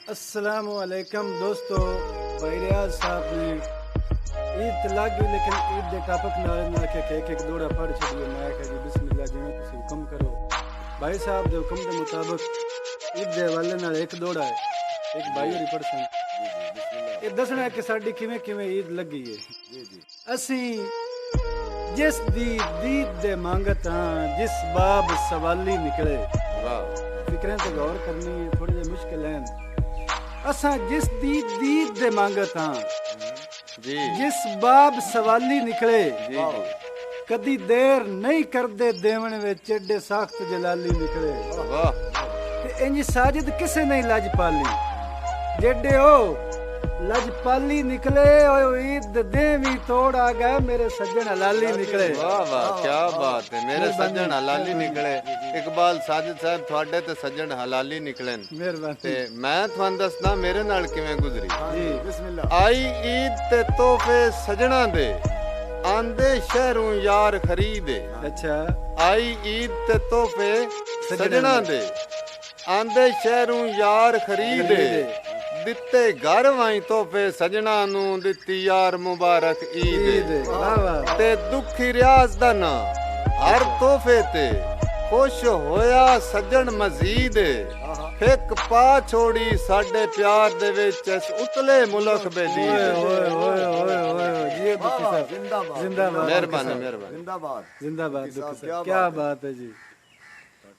अस्सलाम वालेकुम दोस्तों। भाई रियाज साहब ने ईद तो लग गई, लेकिन ईद के टॉपिक नाल के एक दौड़ा पढ़ छड़िए। मैं कहा जी बिस्मिल्लाह, जिवें तुसीं हुक्म करो। भाई साहब के हुक्म के मुताबिक ईद के हवाले नाल एक दौड़ा है, एक भाई होरी पढ़सन ये दसना है कि साडी किवें किवें ईद लगी है। असीं जिस दी दीद दे मंगत हां, जिस बाब सवाली निकले। फिक्रें ते गौर करनी है, थोड़ी जी मुश्किल है। असा जिस दी दीद दे मंगत हां जी, जिस बाब सवाली निकले जी, कदी देर नहीं करदे देवन विच एडे सख्त जलाली निकले। ते इंज साजिद किसे नहीं लज पाली, जेडे ओ लजपाली निकले। ईद देवी तोड़ आ गए, मेरे सज्जन हलाली निकले। वाह वाह, क्या बात है, मेरे सज्जन हलाली निकले। इकबाल साजिद साहब थोड़े ते सज्जन हलाली निकले। मेहरबानी। मैं तुहानू दसना मेरे नाल किवें गुजरी जी बिस्मिल्लाह। आई ईद ते तोहफे सजना दे, आंदे शहरों यार खरीदे। अच्छा। आई ईद ते तोहफे सजना दे, आंदे शहरों यार खरीदे। दिते घर वाई तोहफे सजना नू, दिती यार मुबारक ईद। ते दुखी रियाज दा ना हर तोहफे ते खुश होया सज्जन मजीद। फिक पा छोड़ी साडे प्यार दे विच उतले मुल्क बेदी। जिंदाबाद। मेहरबानी मेहरबानी, जिंदाबाद। क्या बात है जी,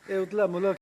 ये उतला मुल्क